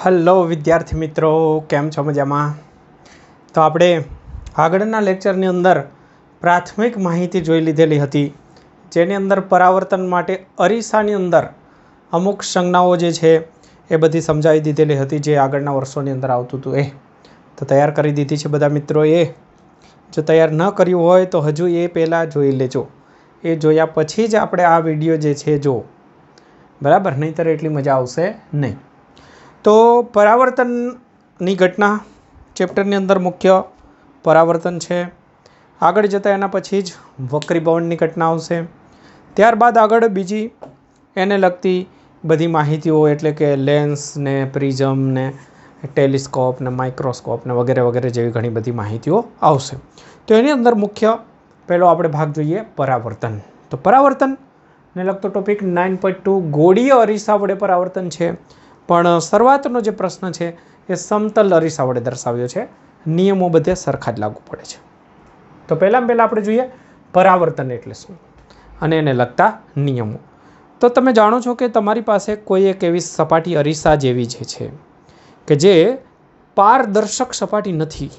Hello વિદ્યાર્થી મિત્રો, કેમ છો? મજામાં? તો આપણે આગળના લેક્ચરની અંદર પ્રાથમિક માહિતી જોઈ લીધેલી હતી, જેની અંદર પરાવર્તન માટે અરીસાની અંદર અમુક સંજ્ઞાઓ જે છે એ બધી સમજાવી દીધેલી હતી, જે આગળના વર્ષોની અંદર આવતું હતું. તો તૈયાર કરી દીધી છે બધા મિત્રોએ? જો તૈયાર ન કર્યું હોય તો હજુ એ પહેલાં જોઈ લેજો. એ જોયા પછી જ આપણે આ વિડીયો જે છે જો, બરાબર? નહીંતર એટલી મજા આવશે નહીં. તો પરાવર્તનની ઘટના ચેપ્ટરની અંદર મુખ્ય પરાવર્તન છે. આગળ જતાં એના પછી જ વક્રીભવનની ઘટના આવશે. ત્યારબાદ આગળ બીજી એને લગતી બધી માહિતીઓ, એટલે કે લેન્સ ને પ્રિઝમ ને ટેલિસ્કોપ ને માઇક્રોસ્કોપ ને વગેરે વગેરે જેવી ઘણી બધી માહિતીઓ આવશે. તો એની અંદર મુખ્ય પહેલો આપણે ભાગ જોઈએ પરાવર્તન. તો પરાવર્તનને લગતો ટોપિક 9.2 ગોળીય અરીસા વડે પરાવર્તન છે. પણ શરૂઆતનો જે પ્રશ્ન છે એ સમતલ અરીસા વડે દર્શાવ્યો છે. નિયમો બધે સરખા જ લાગુ પડે છે. તો પહેલાં આપણે જોઈએ પરાવર્તન એટલે શું અને એને લગતા નિયમો. તો તમે જાણો છો કે તમારી પાસે કોઈ એક એવી સપાટી અરીસા જેવી જે છે કે જે પારદર્શક સપાટી નથી.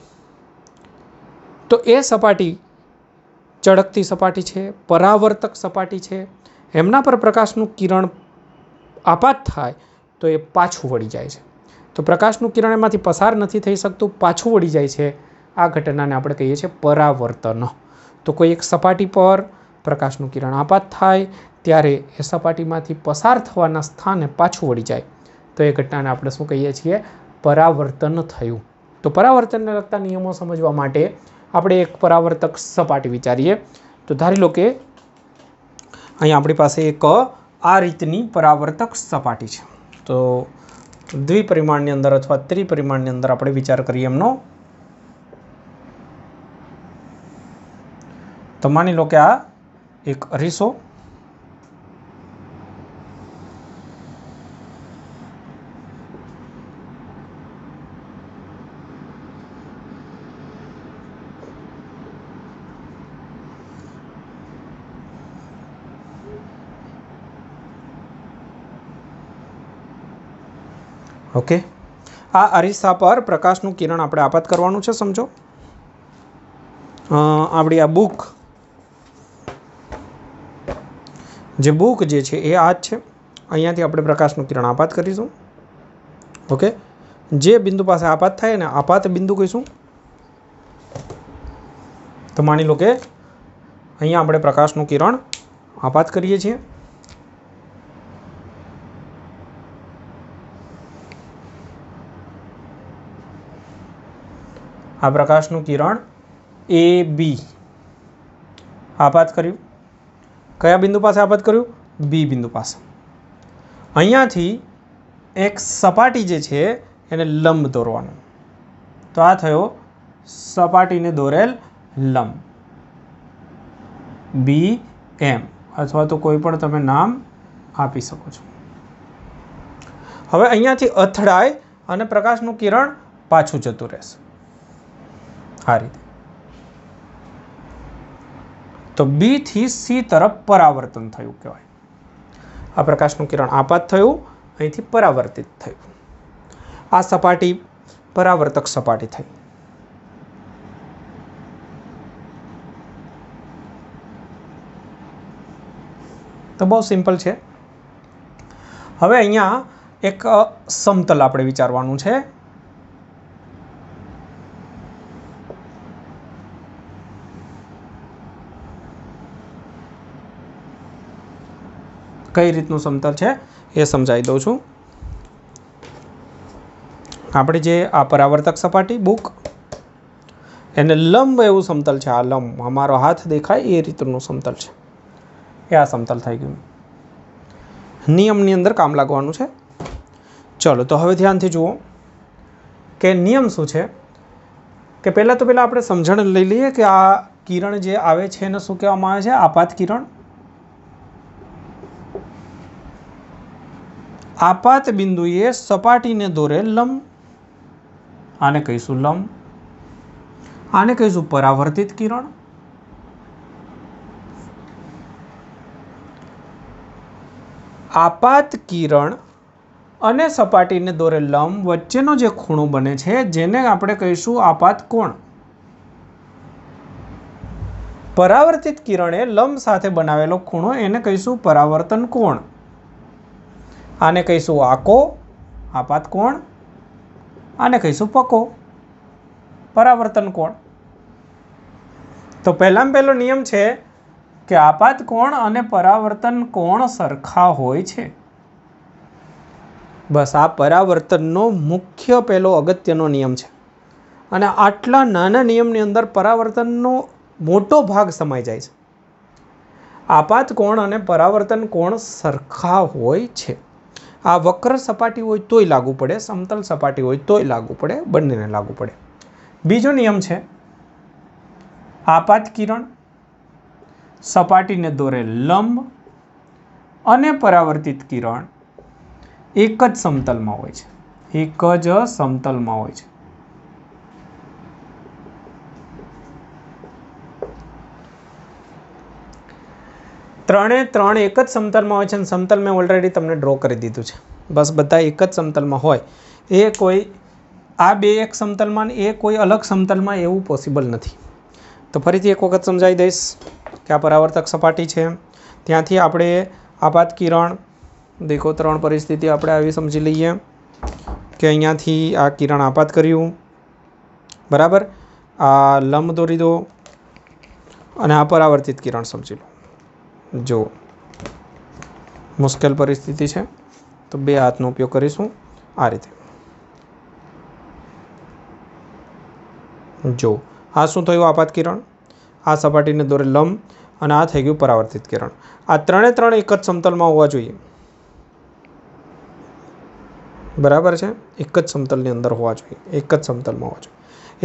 તો એ સપાટી ચળકતી સપાટી છે, પરાવર્તક સપાટી છે. એમના પર પ્રકાશનું કિરણ આપાત થાય તો એ પાછું વળી જાય છે. તો પ્રકાશનું કિરણ એમાંથી પસાર નથી થઈ શકતું, પાછું વળી જાય છે. આ ઘટનાને આપણે કહીએ છીએ પરાવર્તન. તો કોઈ એક સપાટી પર પ્રકાશનું કિરણ આપાત થાય ત્યારે એ સપાટીમાંથી પસાર થવાના સ્થાને પાછું વળી જાય તો એ ઘટનાને આપણે શું કહીએ છીએ? પરાવર્તન થયું. તો પરાવર્તનને લગતા નિયમો સમજવા માટે આપણે એક પરાવર્તક સપાટી વિચારીએ. તો ધારી લો કે અહીં આપણી પાસે એક આ રીતની પરાવર્તક સપાટી છે. તો દ્વિપરિમાણની અંદર અથવા ત્રિપરિમાણની અંદર આપણે વિચાર કરીએ એમનો. તો માની લો કે આ એક અરીસો, ઓકે. આ અરીસા પર પ્રકાશનું કિરણ આપણે આપાત કરવાનું છે. સમજો આપણી આ બુક, જે બુક જે છે એ આ જ છે. અહીંયાથી આપણે પ્રકાશનું કિરણ આપાત કરીશું. ઓકે. જે બિંદુ પાસે આપાત થાય ને આપાત બિંદુ કહીશું. તો માની લો કે અહીંયા આપણે પ્રકાશનું કિરણ આપાત કરીએ છીએ. આ પ્રકાશનું કિરણ એ બી આપાત કર્યું. કયા બિંદુ પાસે આપાત કર્યું? બી બિંદુ પાસે. અહીંયાથી એક સપાટી જે છે એને લંબ દોરવાનું. તો આ થયો સપાટીને દોરેલ લંબ, બી એમ, અથવા તો કોઈ પણ તમે નામ આપી શકો છો. હવે અહીંયાથી અથડાય અને પ્રકાશનું કિરણ પાછું જતું રહેશે આ રીતે. તો બી થી સી તરફ પરાવર્તન થયું કહેવાય. આ પ્રકાશનું કિરણ આપાત થયું, અહીંથી પરાવર્તિત થયું. આ સપાટી પરાવર્તક સપાટી થઈ. તો બહુ સિમ્પલ છે. હવે અહીંયા એક સમતલ આપણે વિચારવાનું છે. કઈ રીતનું સમતલ છે એ સમજાવી દઉં છું. આપણે જે આ પરાવર્તક સપાટી બુક, એને લંબ એવું સમતલ છે. આ લંબ અમારો હાથ દેખાય એ રીતનું સમતલ છે. એ આ સમતલ થઈ ગયું. નિયમની અંદર કામ લાગવાનું છે. ચલો, તો હવે ધ્યાનથી જુઓ કે નિયમ શું છે. કે પહેલાં આપણે સમજણ લઈ લઈએ કે આ કિરણ જે આવે છે એને શું કહેવામાં આવે છે? આપાત કિરણ. આપાત બિંદુએ સપાટીને દોરે લંબ, આને કહીશું લંબ. આને કહીશું પરાવર્તિત કિરણ. આપાત કિરણ અને સપાટીને દોરેલ લંબ વચ્ચેનો જે ખૂણો બને છે જેને આપણે કહીશું આપાત કોણ. પરાવર્તિત કિરણે લંબ સાથે બનાવેલો ખૂણો એને કહીશું પરાવર્તન કોણ. આને કહીશું આકો, આપાત કોણ. આને કહીશું પકો, પરાવર્તન કોણ. તો પહેલામાં પહેલો નિયમ છે કે આપાત કોણ અને પરાવર્તન કોણ સરખા હોય છે. બસ આ પરાવર્તનનો મુખ્ય પહેલો અગત્યનો નિયમ છે. અને આટલા નાના નિયમની અંદર પરાવર્તનનો મોટો ભાગ સમાઈ જાય છે. આપાત કોણ અને પરાવર્તન કોણ સરખા હોય છે. આ વક્ર સપાટી હોય તોય લાગુ પડે, સમતલ સપાટી હોય તોય લાગુ પડે, બંનેને લાગુ પડે. બીજો નિયમ છે આપાત કિરણ, સપાટીને દોરે લંબ અને પરાવર્તિત કિરણ એક જ સમતલમાં હોય છે. એક જ સમતલમાં હોય છે. ત્રણે ત્રણ એક જ સમતલમાં હોય છે અને સમતલ મેં ઓલરેડી તમને ડ્રો કરી દીધું છે. બસ બધા એક જ સમતલમાં હોય. એ કોઈ આ બે એક સમતલમાં એ કોઈ અલગ સમતલમાં એવું પોસિબલ નથી. તો ફરીથી એક વખત સમજાવી દઈશ કે આ પરાવર્તક સપાટી છે. ત્યાંથી આપણે આપાત કિરણ દેખો ત્રણ પરિસ્થિતિ આપણે આવી સમજી લઈએ કે અહીંયાથી આ કિરણ આપાત કર્યું, બરાબર. આ લંબ દોરી દો અને આ પરાવર્તિત કિરણ સમજી લો. જો મુશ્કેલ પરિસ્થિતિ છે તો બે હાથનો ઉપયોગ કરીશું આ રીતે. જો આ શું થયું આપાત કિરણ, આ સપાટીને દોરે લંબ અને આ થઈ ગયું પરાવર્તિત કિરણ. આ ત્રણે ત્રણ એક જ સમતલમાં હોવા જોઈએ, બરાબર છે. એક જ સમતલની અંદર હોવા જોઈએ, એક જ સમતલમાં હોવા જોઈએ.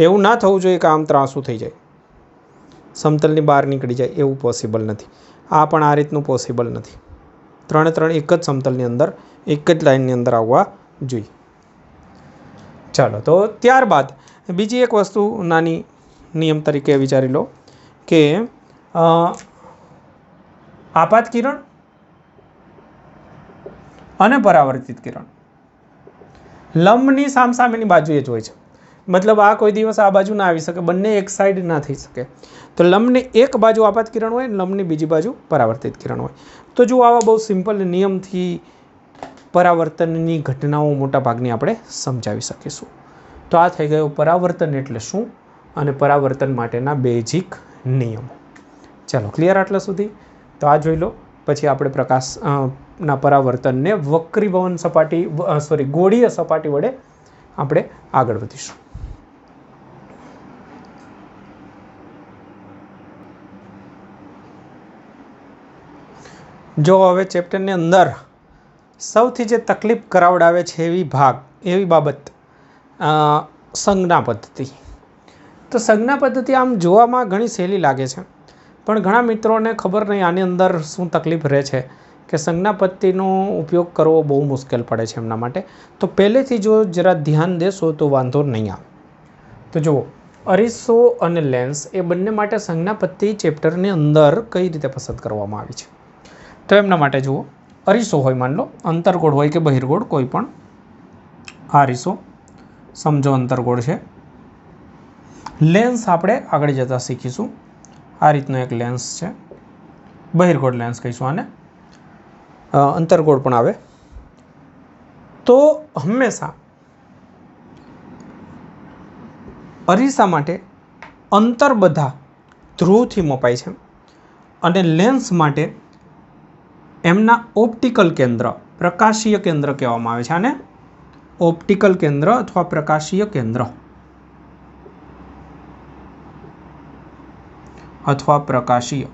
એવું ના થવું જોઈએ કે આમ ત્રાસું થઈ જાય, સમતલની બહાર નીકળી જાય, એવું પોસિબલ નથી. આ પણ આ રીતનું પોસિબલ નથી. ત્રણે ત્રણ એક જ સમતલની અંદર એક જ લાઇનની અંદર આવવા જોઈએ. ચાલો, તો ત્યારબાદ બીજી એક વસ્તુ નાની નિયમ તરીકે વિચારી લો કે આપાત કિરણ અને પરાવર્તિત કિરણ લંબની સામસામેની બાજુએ જ હોય છે. મતલબ આ કોઈ દિવસ આ બાજુ ના આવી શકે, બંને એક સાઈડ ના થઈ શકે. તો લંબની એક બાજુ આપાત કિરણ હોય, લંબની બીજી બાજુ પરાવર્તિત કિરણ હોય. તો જો આવા બહુ સિમ્પલ નિયમથી પરાવર્તનની ઘટનાઓ મોટા ભાગની આપણે સમજાવી શકીશું. તો આ થઈ ગયો પરાવર્તન એટલે શું અને પરાવર્તન માટેના બેઝિક નિયમો. ચાલો, ક્લિયર આટલા સુધી? તો આ જોઈ લો. પછી આપણે પ્રકાશના પરાવર્તનને વક્રીભવન સપાટી ગોળીય સપાટી વડે આપણે આગળ વધીશું. જો હવે ચેપ્ટરની અંદર સૌથી જે તકલીફ કરાવડાવે છે એવી બાબત સંજ્ઞા પદ્ધતિ. તો સંજ્ઞા પદ્ધતિ આમ જોવામાં ઘણી સહેલી લાગે છે, પણ ઘણા મિત્રોને ખબર નહીં આની અંદર શું તકલીફ રહે છે કે સંજ્ઞા પદ્ધતિનો ઉપયોગ કરવો બહુ મુશ્કેલ પડે છે એમના માટે. તો પહેલેથી જો જરા ધ્યાન દેશો તો વાંધો નહીં આવે. તો જુઓ, અરીસો અને લેન્સ એ બંને માટે સંજ્ઞા પદ્ધતિ ચેપ્ટરની અંદર કઈ રીતે પસંદ કરવામાં આવી છે. તો એમના માટે જુઓ, અરીસો હોય, માન લો અંતરગોળ હોય કે બહિર્ગોળ કોઈ પણ. આ અરીસો સમજો અંતરગોળ છે. લેન્સ આપણે આગળ જતાં શીખીશું. આ રીતનો એક લેન્સ છે, બહિર્ગોળ લેન્સ કહીશું આને, અંતરગોળ પણ આવે. તો હંમેશા અરીસા માટે અંતર બધા ધ્રુવથી મપાય છે અને લેન્સ માટે એમના ઓપ્ટિકલ કેન્દ્ર, પ્રકાશીય કેન્દ્ર કહેવામાં આવે છે. આને ઓપ્ટિકલ કેન્દ્ર અથવા પ્રકાશીય કેન્દ્ર અથવા પ્રકાશીય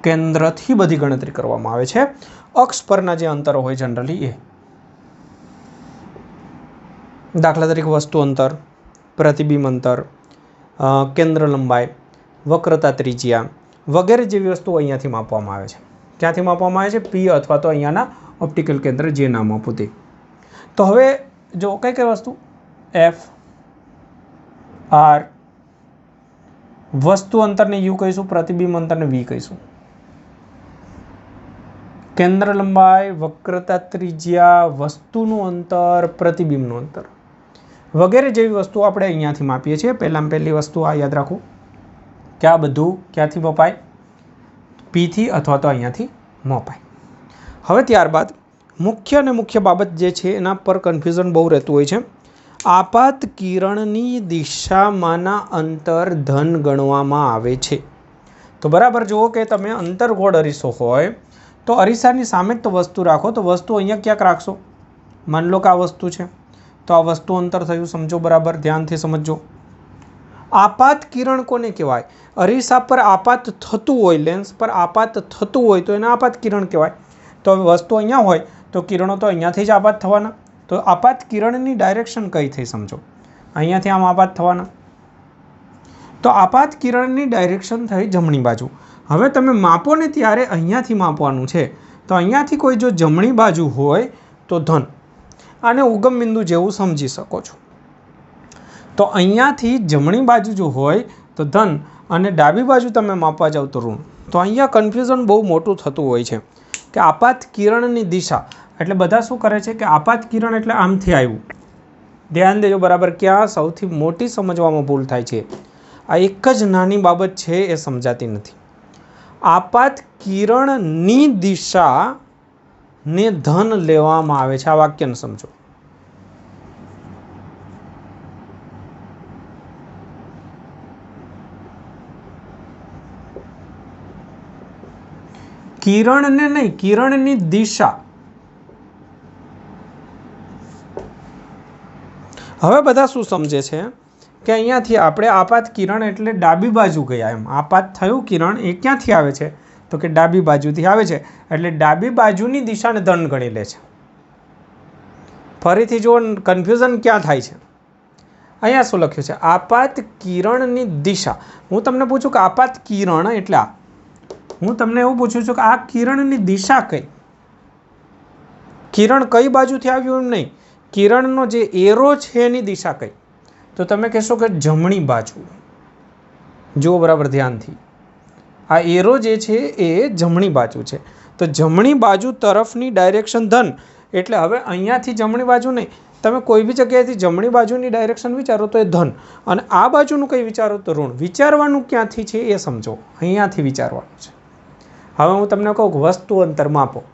કેન્દ્રથી બધી ગણતરી કરવામાં આવે છે. અક્ષ પરના જે અંતરો હોય જનરલી એ, દાખલા તરીકે વસ્તુ અંતર, પ્રતિબિંબ અંતર, કેન્દ્ર લંબાઈ, વક્રતા ત્રિજ્યા વગેરે જેવી વસ્તુઓ અહીંયાથી માપવામાં આવે છે. ક્યાંથી માપવામાં આવે છે? પી અથવા તો અહીંયાના ઓપ્ટિકલ કેન્દ્ર જે નામ આપું તે. તો હવે જો કઈ કઈ વસ્તુ, એફ, આર, વસ્તુ અંતરને યુ કહીશું, પ્રતિબિંબ અંતરને વી કહીશું. કેન્દ્ર લંબાઈ, વક્રતા ત્રિજ્યા, વસ્તુનું અંતર, પ્રતિબિંબનું અંતર વગેરે જેવી વસ્તુઓ આપણે અહીંયાથી માપીએ છીએ. પહેલામાં પહેલી વસ્તુ આ યાદ રાખો કે આ બધું ક્યાંથી મપાય? પીથી અથવા તો અહીંયાથી મપાય. હવે ત્યારબાદ મુખ્ય બાબત જે છે એના પર કન્ફ્યુઝન બહુ રહેતું હોય છે. આપાત કિરણની દિશામાંના અંતર ધન ગણવામાં આવે છે. તો બરાબર જુઓ કે તમે અંતર્ગોળ અરીસો હોય તો અરીસાની સામે જ તો વસ્તુ રાખો, તો વસ્તુ અહીંયા ક્યાંક રાખશો. માની લો કે આ વસ્તુ છે તો આ વસ્તુ અંતર થયું, સમજો બરાબર, ધ્યાનથી સમજો. આપાત કિરણ કોને કહેવાય? અરીસા પર આપાત થતું હોય, લેન્સ પર આપાત થતું હોય તો એને આપાત કિરણ કહેવાય. તો વસ્તુ અહીંયા હોય તો કિરણો તો અહીંયાથી જ આપાત થવાના. તો આપાત કિરણની ડાયરેક્શન કઈ થઈ સમજો, અહીંયાથી આમ આપાત થવાના. તો આપાત કિરણની ડાયરેક્શન થઈ જમણી બાજુ. હવે તમે માપો ને ત્યારે અહીંયાથી માપવાનું છે. તો અહીંયાથી કોઈ જો જમણી બાજુ હોય તો ધન, આને ઉગમ બિંદુ જેવું સમજી શકો છો. તો અહીંયાથી જમણી બાજુ જો હોય તો ધન અને ડાબી બાજુ તમે માપવા જાઓ તો ઋણ. તો અહીંયા કન્ફ્યુઝન બહુ મોટું થતું હોય છે કે આપાત કિરણની દિશા એટલે બધા શું કરે છે કે આપાત કિરણ એટલે આમથી આવ્યું. ધ્યાન દેજો બરાબર, ક્યાં સૌથી મોટી સમજવામાં ભૂલ થાય છે. આ એક જ નાની બાબત છે એ સમજાતી નથી. આપાત કિરણની દિશા ને ધન લેવામાં આવે છે. આ વાક્યને સમજો. કિરણને નહીં, કિરણની દિશા. હવે બધા શું સમજે છે કે અહીંયાથી આપણે આપાત કિરણ એટલે ડાબી બાજુ ગયા એમ. આપાત થયું કિરણ એ ક્યાંથી આવે છે તો કે ડાબી બાજુથી આવે છે, એટલે ડાબી બાજુની દિશાને ધન ગણી લે છે. ફરીથી જો કન્ફ્યુઝન ક્યાં થાય છે, અહીંયા શું લખ્યું છે? આપાત કિરણની દિશા. હું તમને પૂછું કે આપાત કિરણ એટલે આ, હું તમને એવું પૂછું છું કે આ કિરણની દિશા કઈ? કિરણ કઈ બાજુથી આવ્યું એમ નહીં, કિરણનો જે એરો છે એની દિશા કઈ? તો તમે કહેશો કે જમણી બાજુ. જુઓ બરાબર ધ્યાનથી, આ એરો જે છે એ જમણી બાજુ છે. તો જમણી બાજુ તરફની ડાયરેક્શન ધન. એટલે હવે અહીંયાથી જમણી બાજુ નહીં, તમે કોઈ બી જગ્યાએથી જમણી બાજુની ડાયરેક્શન વિચારો તો એ ધન, અને આ બાજુનું કંઈ વિચારો તો ઋણ. વિચારવાનું ક્યાંથી છે એ સમજો, અહીંયાથી વિચારવાનું છે. હવે હું તમને કહું કે વસ્તુ અંતર માપો,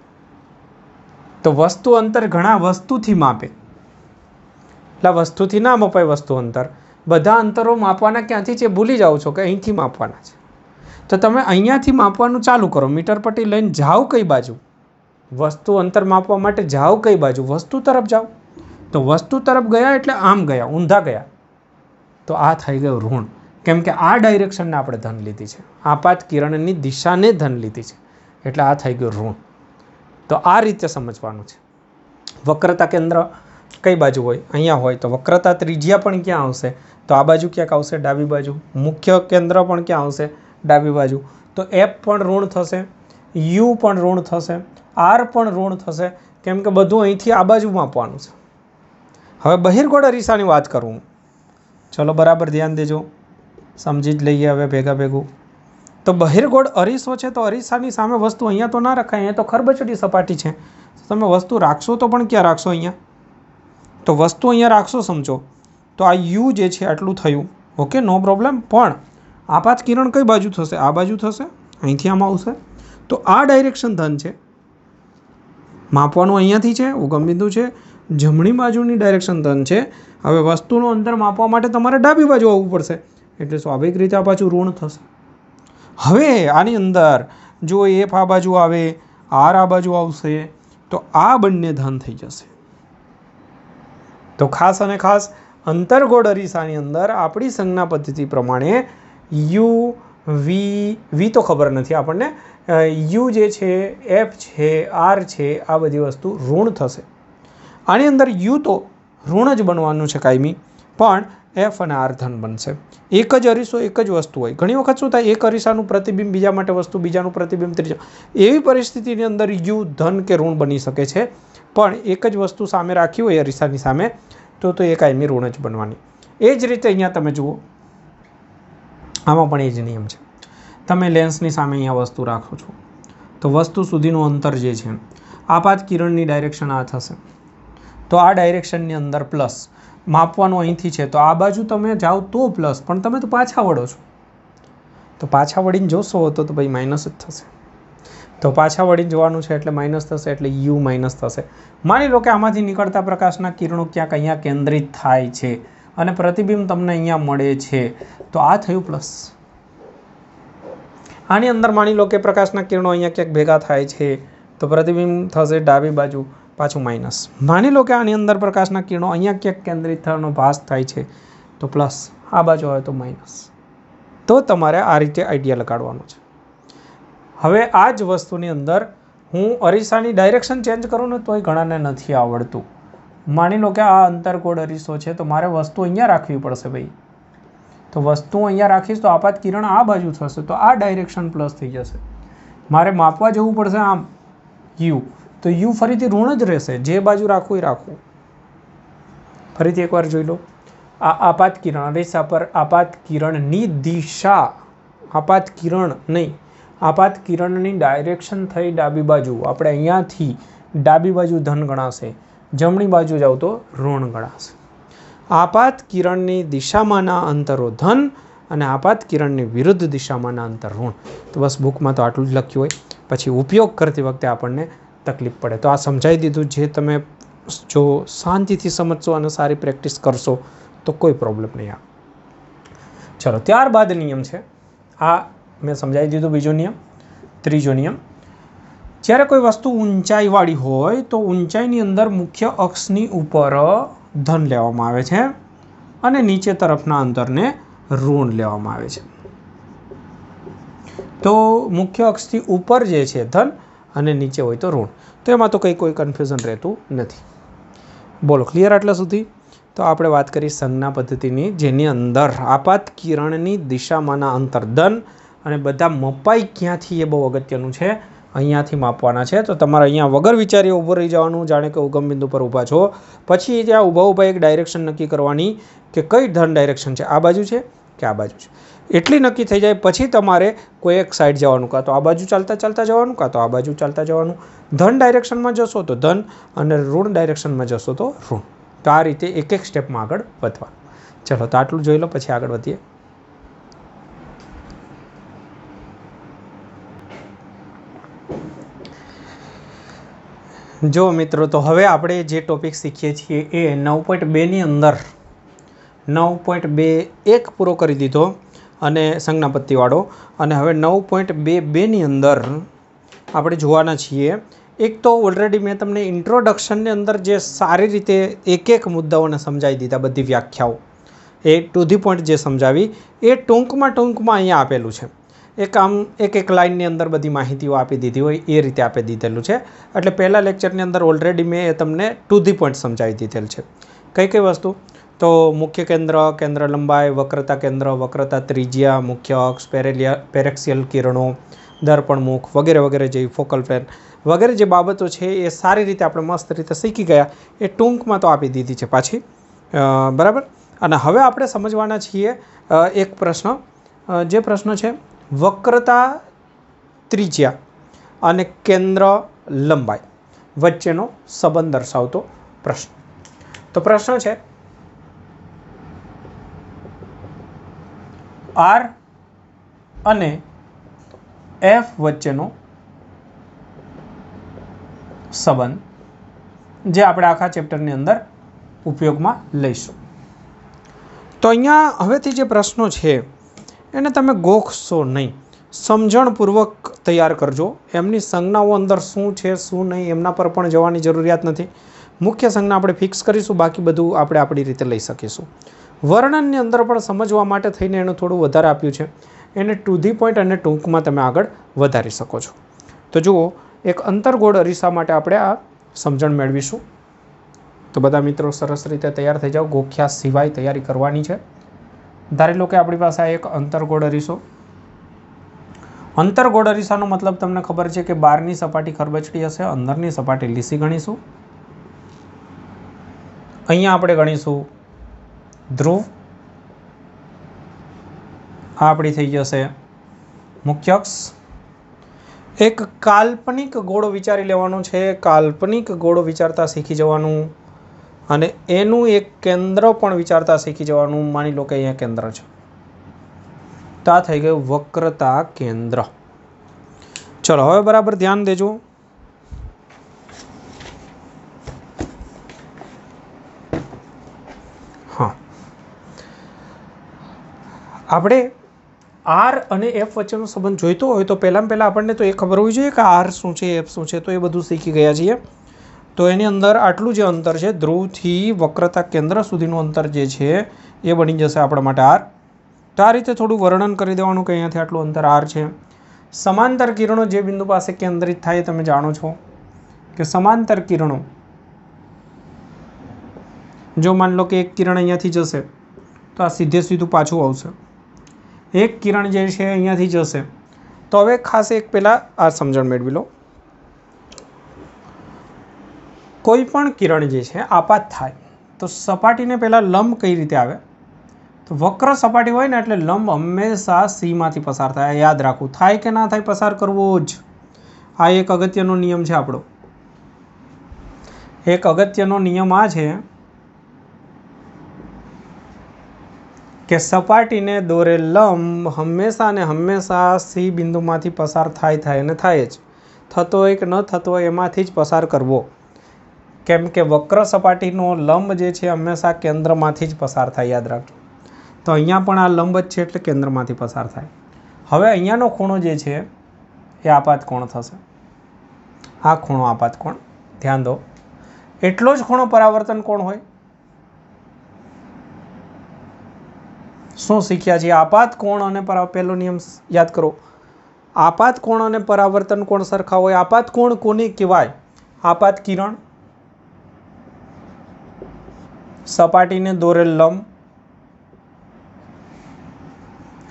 તો વસ્તુ અંતર ઘણા વસ્તુથી માપે. એટલે વસ્તુથી ના મપાય વસ્તુ અંતર. બધા અંતરો માપવાના ક્યાંથી છે ભૂલી જાઓ છો કે અહીંથી માપવાના છે. તો તમે અહીંયાથી માપવાનું ચાલુ કરો. મીટર પટ્ટી લઈને જાઓ કઈ બાજુ? વસ્તુ અંતર માપવા માટે જાઓ કઈ બાજુ? વસ્તુ તરફ જાઓ. તો વસ્તુ તરફ ગયા એટલે આમ ગયા, ઊંધા ગયા, તો આ થઈ ગયું ઋણ. કેમ કે આ ડાયરેક્શનને આપણે ધન લીધી છે, આપાત કિરણની દિશાને ધન લીધી છે, એટલે આ થઈ ગયું ઋણ. તો આ રીતે સમજવાનું છે. વક્રતા કેન્દ્ર કઈ બાજુ હોય? અહીંયા હોય તો વક્રતા ત્રિજ્યા પણ ક્યાં આવશે? તો આ બાજુ ક્યાંક આવશે, ડાબી બાજુ. મુખ્ય કેન્દ્ર પણ ક્યાં આવશે? ડાબી બાજુ. તો એફ પણ ઋણ થશે, યુ પણ ઋણ થશે, આર પણ ઋણ થશે. કેમ કે બધું અહીંથી આ બાજુ માપવાનું છે. હવે બહિર્ગોળ અરીસાની વાત કરું, ચલો બરાબર ધ્યાન દેજો, સમજી જ લઈએ હવે ભેગા ભેગું. તો બહિર્ગોળ અરીસો છે તો અરીસાની સામે વસ્તુ અહીંયા તો ના રખાય, અહીંયા તો ખરબચડી સપાટી છે. તમે વસ્તુ રાખશો તો પણ ક્યાં રાખશો? અહીંયા. તો વસ્તુ અહીંયા રાખશો સમજો. તો આ યુ જે છે આટલું થયું, ઓકે, નો પ્રોબ્લેમ. પણ આપાત કિરણ કઈ બાજુ થશે? આ બાજુ થશે, અહીંથી આમ આવશે. તો આ ડાયરેક્શન ધન છે, માપવાનું અહીંયાથી છે, ઉગમ બિંદુ છે. જમણી બાજુની ડાયરેક્શન ધન છે. હવે વસ્તુનું અંતર માપવા માટે તમારે ડાબી બાજુ આવવું પડશે, એટલે સ્વાભાવિક રીતે આ પાછું ઋણ થશે. હવે આની અંદર જો એફ આ બાજુ આવે, આર આ બાજુ આવશે, તો આ બંને ધન થઈ જશે. તો ખાસ અને ખાસ અંતર્ગોળ અરીસાની અંદર આપણી સંજ્ઞા પદ્ધતિ પ્રમાણે યુ વી તો ખબર નથી આપણને, યુ જે છે, એફ છે, આર છે, આ બધી વસ્તુ ઋણ થશે. આની અંદર યુ તો ઋણ જ બનવાનું છે કાયમી, પણ એફ અને આર ધન બનશે. એક જ અરીસો એક જ વસ્તુ હોય. ઘણી વખત શું થાય, એક અરીસાનું પ્રતિબિંબ બીજા માટે વસ્તુ, બીજાનું પ્રતિબિંબ ત્રીજા, એવી પરિસ્થિતિની અંદર યુ ધન કે ઋણ બની શકે છે. પણ એક જ વસ્તુ સામે રાખી હોય અરીસાની સામે તો એ કાયમી ઋણ જ બનવાની. એ જ રીતે અહીંયા તમે જુઓ, આમાં પણ એ જ નિયમ છે. તમે લેન્સની સામે અહીંયા વસ્તુ રાખો છો તો વસ્તુ સુધીનું અંતર જે છે, આપાત કિરણની ડાયરેક્શન આ થશે. તો આ ડાયરેક્શનની અંદર પ્લસ માપવાનું અહીંથી છે, તો આ બાજુ તમે જાઓ તો પ્લસ, પણ તમે તો પાછા વળો છો, તો પાછા વળીને જોશો તો ભાઈ માઇનસ જ થશે. તો પાછા વળીને જોવાનું છે એટલે માઇનસ થશે, એટલે યુ માઇનસ થશે. માની લો કે આમાંથી નીકળતા પ્રકાશના કિરણો ક્યાંક અહીંયા કેન્દ્રિત થાય છે અને પ્રતિબિંબ તમને અહીંયા મળે છે, તો આ થયું પ્લસ. આની અંદર માની લો કે પ્રકાશના કિરણો અહીંયા ક્યાંક ભેગા થાય છે, તો પ્રતિબિંબ થશે ડાબી બાજુ, પાછું માઇનસ. માની લો કે આની અંદર પ્રકાશના કિરણો અહીંયા ક્યાંક કેન્દ્રિત થવાનો ભાસ થાય છે, તો પ્લસ. આ બાજુ આવે તો માઇનસ. તો તમારે આ રીતે આઈડિયા લગાડવાનો છે. હવે આ જ વસ્તુની અંદર હું અરીસાની ડાયરેક્શન ચેન્જ કરું ને તોય ઘણાને નથી આવડતું. માની લો કે આ અંતરગોળ અરીસો છે, તો મારે વસ્તુ અહીંયા રાખવી પડશે ભાઈ. તો વસ્તુ અહીંયા રાખીશ તો આપાત કિરણ આ બાજુ થશે, તો આ ડાયરેક્શન પ્લસ થઈ જશે. મારે માપવા જવું પડશે આમ યુ, તો યુ ફરીથી ઋણ જ રહેશે, જે બાજુ રાખવું એ રાખવું. ફરીથી એકવાર જોઈ લો. આ આપાત કિરણ અરીસા પર આપાત કિરણની દિશા, આપાત કિરણ નહીં, આપાત કિરણની ડાયરેક્શન થઈ ડાબી બાજુ. આપણે અહીંયાથી ડાબી બાજુ ધન ગણાશે, જમણી બાજુ જાવ તો ઋણ ગણાશે. આપાત કિરણની દિશામાંના અંતરો ધન અને આપાત કિરણની વિરુદ્ધ દિશામાંના અંતર ઋણ. તો બસ બુકમાં તો આટલું જ લખ્યું હોય, પછી ઉપયોગ કરતી વખતે આપણને તકલીફ પડે. તો આ સમજાવી દીધું. જે તમે જો શાંતિથી સમજશો અને સારી પ્રેક્ટિસ કરશો તો કોઈ પ્રોબ્લેમ નહીં આવે. ચલો, ત્યારબાદ નિયમ છે આ મેં સમજાવી દીધું. બીજો નિયમ. ત્રીજો નિયમ, જ્યારે કોઈ વસ્તુ ઊંચાઈવાળી હોય તો ઊંચાઈની અંદર મુખ્ય અક્ષની ઉપર ધન લેવામાં આવે છે અને નીચે તરફના અંતરને ઋણ લેવામાં આવે છે. તો મુખ્ય અક્ષથી ઉપર જે છે ધન અને નીચે હોય તો ઋણ. તો એમાં તો કોઈ કન્ફ્યુઝન રહેતું નથી. બોલો, ક્લિયર આટલા સુધી? તો આપણે વાત કરી સંજ્ઞા પદ્ધતિની, જેની અંદર આપાત કિરણની દિશામાંના અંતર ધન અને બધા મપાઈ ક્યાંથી એ બહુ અગત્યનું છે, અહીંયાથી માપવાના છે. તો તમારે અહીંયા વગર વિચારીએ ઊભું રહી જવાનું, જાણે કે ઉગમ બિંદુ પર ઊભા છો. પછી ત્યાં ઊભા એક ડાયરેક્શન નક્કી કરવાની કે કઈ ધન ડાયરેક્શન છે, આ બાજુ છે કે આ બાજુ છે. એટલી નક્કી થઈ જાય પછી તમારે કોઈ એક સાઈડ જવાનું, કાં તો આ બાજુ ચાલતા ચાલતા જવાનું, કાં તો આ બાજુ ચાલતા જવાનું. ધન ડાયરેક્શનમાં જશો તો ધન અને ઋણ ડાયરેક્શનમાં જશો તો ઋણ. તો આ રીતે એક એક સ્ટેપમાં આગળ વધવાનું. ચલો, તો આટલું જોઈ લો, પછી આગળ વધીએ. જો મિત્રો, તો હવે આપણે જે ટોપિક શીખીએ છીએ એ 9.2ની અંદર 9.2 પૂરો કરી દીધો અને સંજ્ઞાપત્તિવાળો, અને હવે 9.22ની અંદર આપણે જોવાના છીએ. એક તો ઓલરેડી મેં તમને ઇન્ટ્રોડક્શનની અંદર જે સારી રીતે એક એક મુદ્દાઓને સમજાવી દીધા, બધી વ્યાખ્યાઓ એ ટુ ધી પોઈન્ટ જે સમજાવી એ ટૂંકમાં અહીંયા આપેલું છે. એક લાઇનની અંદર બધી માહિતીઓ આપી દીધી હોય એ રીતે આપી દીધેલું છે. એટલે પહેલાં લેક્ચરની અંદર ઓલરેડી મેં એ તમને ટુ ધી પોઈન્ટ સમજાવી દીધેલ છે. કઈ વસ્તુ? તો મુખ્ય કેન્દ્ર, કેન્દ્ર લંબાઈ, વક્રતા કેન્દ્ર, વક્રતા ત્રિજ્યા, મુખ્ય અક્ષ, પેરેક્સિયલ કિરણો, દર્પણમુખ વગેરે વગેરે જેવી ફોકલ પ્લેન વગેરે જે બાબતો છે એ સારી રીતે આપણે મસ્ત રીતે શીખી ગયા. એ ટૂંકમાં તો આપી દીધી છે પાછી, બરાબર. અને હવે આપણે સમજવાના છીએ એક પ્રશ્ન, જે પ્રશ્ન છે વક્રતા ત્રિજ્યા અને કેન્દ્ર લંબાઈ વચ્ચેનો સંબંધ દર્શાવતો પ્રશ્ન. તો પ્રશ્ન છે આર અને એફ વચ્ચેનો સંબંધ, જે આપણે આખા ચેપ્ટરની અંદર ઉપયોગમાં લઈશું. તો અહીંયા હવેથી જે પ્રશ્નો છે એને તમે ગોખશો નહીં, સમજણપૂર્વક તૈયાર કરજો. એમની સંજ્ઞાઓ અંદર શું છે શું નહીં એમના પર પણ જવાની જરૂરિયાત નથી. મુખ્ય સંજ્ઞા આપણે ફિક્સ કરીશું, બાકી બધું આપણે આપણી રીતે લઈ શકીશું. વર્ણનની અંદર પણ સમજવા માટે થઈને એનું થોડું વધારે આપ્યું છે, એને ટુ ધી પોઈન્ટ અને ટૂંકમાં તમે આગળ વધારી શકો છો. તો જુઓ, એક અંતરગોળ અરીસા માટે આપણે આ સમજણ મેળવીશું. તો બધા મિત્રો સરસ રીતે તૈયાર થઈ જાઓ, ગોખ્યા સિવાય તૈયારી કરવાની છે. ધારી લો કે આપણી પાસે એક અંતરગોળ અરીસો. અંતરગોળ અરીસાનો મતલબ તમને ખબર છે કે બહારની સપાટી ખરબચડી હશે, અંદરની સપાટી લીસી ગણીશું. અહીંયા આપણે ગણીશું ધ્રુવ, આ આપણી થઈ જશે મુખ્ય અક્ષ, એક કાલ્પનિક ગોળો વિચારી લેવાનો છે, કાલ્પનિક ગોળો વિચારતા શીખી જવાનું અને એનું એક કેન્દ્ર પણ વિચારતા શીખી જવાનું. માની લો કે અહીંયા કેન્દ્ર છે, તો આ થઈ ગયું વક્રતા કેન્દ્ર. ચલો હવે બરાબર ધ્યાન દેજો. હા, આપણે આર અને એફ વચ્ચેનો સંબંધ જોઈતો હોય તો પહેલાં આપણને તો એ ખબર હોવી જોઈએ કે આર શું છે, એફ શું છે. તો એ બધું શીખી ગયા છીએ. તો એની અંદર આટલું જે અંતર છે, ધ્રુવથી વક્રતા કેન્દ્ર સુધીનું અંતર જે છે એ બની જશે આપણા માટે આર. તો આ રીતે થોડું વર્ણન કરી દેવાનું કે અહીંયાથી આટલું અંતર આર છે. સમાંતર કિરણો જે બિંદુ પાસે કેન્દ્રિત થાય, તમે જાણો છો કે સમાંતર કિરણો, જો માની લો કે એક કિરણ અહીંયાથી જશે તો આ સીધું પાછું આવશે. એક કિરણ જે છે અહીંયાથી જશે. તો હવે ખાસ એક પહેલાં આ સમજણ મેળવી લો. કોઈ પણ કિરણ જે છે આપાત થાય તો સપાટીને પહેલાં લંબ કઈ રીતે આવે? તો વક્ર સપાટી હોય ને એટલે લંબ હંમેશા સીમાંથી પસાર થાય. યાદ રાખવું, થાય કે ના થાય પસાર કરવો જ. આ એક અગત્યનો નિયમ છે આપણો. એક અગત્યનો નિયમ આ છે કે સપાટીને દોરે લંબ હંમેશા ને હંમેશા સી બિંદુમાંથી પસાર થાય અને થાય જ. થતો હોય કે ન થતો હોય એમાંથી જ પસાર કરવો. કેમ કે વક્ર સપાટીનો લંબ જે છે હંમેશા કેન્દ્રમાંથી જ પસાર થાય, યાદ રાખજો. તો અહીંયા પણ આ લંબ જ છે એટલે કેન્દ્રમાંથી પસાર થાય. હવે અહીંયાનો ખૂણો જે છે એ આપાત કોણ થશે. આ ખૂણો આપાત કોણ, ધ્યાન દો. એટલો જ ખૂણો પરાવર્તન કોણ હોય. શું શીખ્યા છીએ? આપાત કોણ અને પહેલો નિયમ યાદ કરો. આપાત કોણ અને પરાવર્તન કોણ સરખા હોય. આપાત કોણ કોને કહેવાય? આપાત કિરણ, સપાટીને દોરેલ લંબ,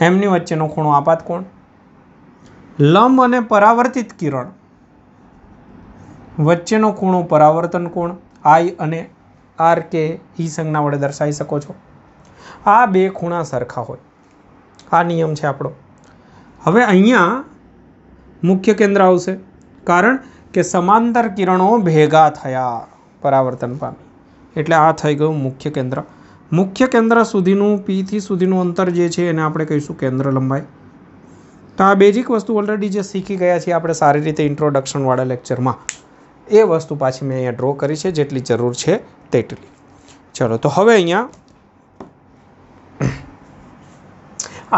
એમની વચ્ચેનો ખૂણો આપાત કોણ. લંબ અને પરાવર્તિત કિરણ વચ્ચેનો ખૂણો પરાવર્તન કોણ. આઈ અને આર કે ઈ સંજ્ઞા વડે દર્શાવી શકો છો. આ બે ખૂણા સરખા હોય, આ નિયમ છે આપણો. હવે અહીંયા મુખ્ય કેન્દ્ર આવશે, કારણ કે સમાંતર કિરણો ભેગા થયા, પરાવર્તન પામી, એટલે આ થઈ ગયું મુખ્ય કેન્દ્ર. મુખ્ય કેન્દ્ર સુધીનું પીથી સુધીનું અંતર જે છે એને આપણે કહીશું કેન્દ્ર લંબાઈ. તો આ બેઝિક વસ્તુ ઓલરેડી જે શીખી ગયા છીએ આપણે સારી રીતે ઇન્ટ્રોડક્શનવાળા લેક્ચરમાં, એ વસ્તુ પાછી મેં અહીંયા ડ્રો કરી છે, જેટલી જરૂર છે તેટલી. ચલો, તો હવે અહીંયા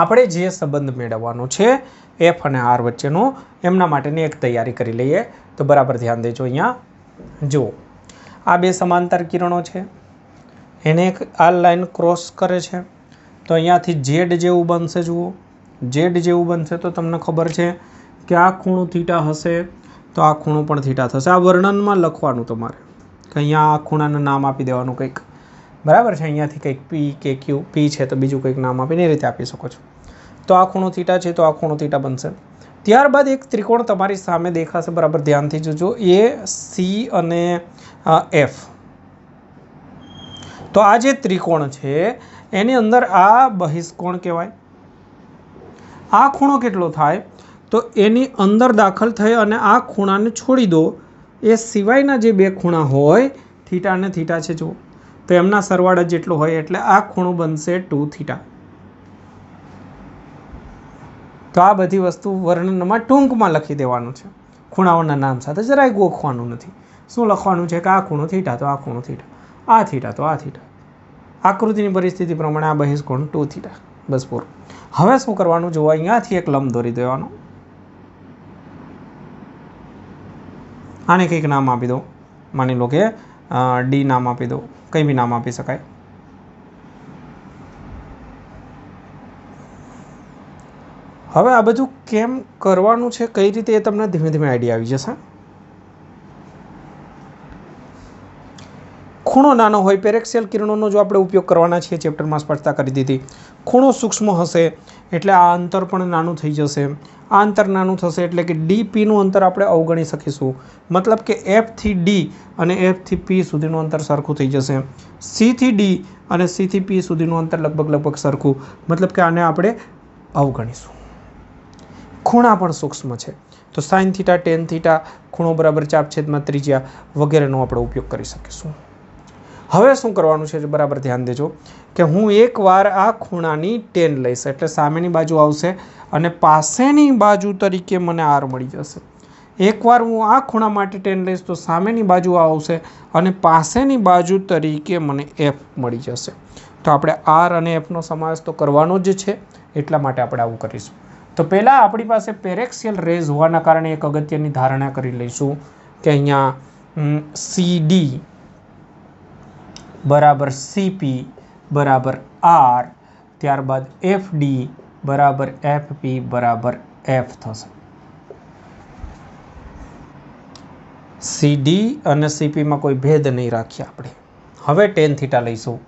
આપણે જે સંબંધ મેળવવાનો છે એફ અને આર વચ્ચેનો, એમના માટેની એક તૈયારી કરી લઈએ. તો બરાબર ધ્યાન દેજો. અહીંયા જુઓ, આ બે સમાંતર કિરણો છે, એને એક આ લાઈન ક્રોસ કરે છે. તો અહીંયાથી ઝેડ જેવું બનશે. જુઓ, ઝેડ જેવું બનશે તો તમને ખબર છે કે આ ખૂણો થીટા હશે તો આ ખૂણો પણ થીટા થશે. આ વર્ણનમાં લખવાનું તમારે કે અહીંયા આ ખૂણાનું નામ આપી દેવાનું કંઈક, બરાબર છે. અહીંયાથી કંઈક પી કે ક્યુ, પી છે તો બીજું કંઈક નામ આપીને એ રીતે આપી શકો છો. તો આ ખૂણો થીટા છે તો આ ખૂણો થીટા બનશે. ત્યારબાદ એક ત્રિકોણ તમારી સામે દેખાશે, બરાબર ધ્યાનથી જોજો. એ સી અને એફ. તો આ જે ત્રિકોણ છે એની અંદર આ બહિષ્કોણ કહેવાય. આ ખૂણો કેટલો થાય તો એની અંદર દાખલ થઈ અને આ ખૂણાને છોડી દો. એ સિવાયના જે બે ખૂણા હોય થીટા અને થીટા છે જુઓ, તો એમના સરવાળા જેટલો હોય એટલે આ ખૂણો બનશે 2 થીટા. તો આ બધી વસ્તુ વર્ણનમાં ટૂંકમાં લખી દેવાનું છે, ખૂણાઓના નામ સાથે જરાય ગોખવાનું નથી. શું લખવાનું છે કે આ ખૂણો થીટા તો આ ખૂણો થીટા, આ થીટા તો આ થીટા, આકૃતિની પરિસ્થિતિ પ્રમાણે આ બહિષ્કોણ 2 થીટા, બસ પૂરું. હવે શું કરવાનું, જુઓ અહીંયાથી એક લંબ દોરી દેવાનો. આને કંઈક નામ આપી દો, માની લો કે ડી નામ આપી દો, કંઈ બી નામ આપી શકાય. હવે આ બધું કેમ કરવાનું છે, કઈ રીતે, એ તમને ધીમે ધીમે આઈડિયા આવી જશે. ખૂણો નાનો હોય, પેરેક્સિયલ કિરણોનો જો આપણે ઉપયોગ કરવાના છીએ, ચેપ્ટરમાં સ્પષ્ટતા કરી દીધી. ખૂણો સૂક્ષ્મ હશે એટલે આ અંતર પણ નાનું થઈ જશે. આ અંતર નાનું થશે એટલે કે ડીપીનું અંતર આપણે અવગણી શકીશું. મતલબ કે એફથી ડી અને એફથી પી સુધીનું અંતર સરખું થઈ જશે. સીથી ડી અને સીથી પી સુધીનું અંતર લગભગ સરખું, મતલબ કે આને આપણે અવગણીશું. ખૂણા પણ સૂક્ષ્મ છે તો સાઇન થીટા, ટેન થીટા, ખૂણો બરાબર ચાપ છેદમાં ત્રિજ્યા વગેરેનો આપણે ઉપયોગ કરી શકીશું. હવે શું કરવાનું છે બરાબર ધ્યાન દેજો કે હું એકવાર આ ખૂણાની ટેન લઈશ એટલે સામેની બાજુ આવશે અને પાસેની બાજુ તરીકે મને આર મળી જશે. એકવાર હું આ ખૂણા માટે ટેન લઈશ તો સામેની બાજુ આવશે અને પાસેની બાજુ તરીકે મને એફ મળી જશે. તો આપણે આર અને એફનો સમાવેશ તો કરવાનો જ છે, એટલા માટે આપણે આવું કરીશું. તો પહેલાં આપણી પાસે પેરેક્સિયલ રેઝ હોવાના કારણે એક અગત્યની ધારણા કરી લઈશું કે અહીંયા CD બરાબર CP બરાબર આર, ત્યારબાદ FD બરાબર FP બરાબર F થશે. CD અને CPમાં કોઈ ભેદ નહીં રાખીએ આપણે. હવે ટેન થીટા લઈશું.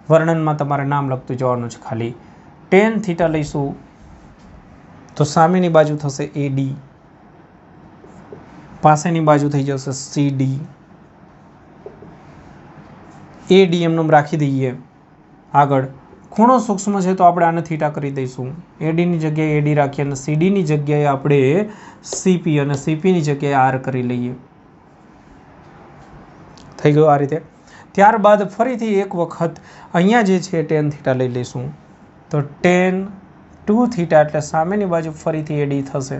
વર્ણનમાં તમારે નામ લખતું જવાનું છે ખાલી. ટેન થીટા લઈશું તો સામેની બાજુ થશે AD, પાસેની બાજુ થઈ જશે CD. AD એમનેમ રાખી દઈએ. આગળ ખૂણો સૂક્ષ્મ છે તો આપણે આને થીટા કરી દઈશું. ADની જગ્યાએ AD રાખીએ અને CDની જગ્યાએ આપણે CP અને CPની જગ્યાએ R કરી લઈએ. થઈ ગયું આ રીતે. ત્યારબાદ ફરીથી એક વખત અહીંયા જે છે ટેન થીટા લઈ લઈશું. તો ટેન 2 થીટા એટલે સામેની બાજુ ફરીથી AD થશે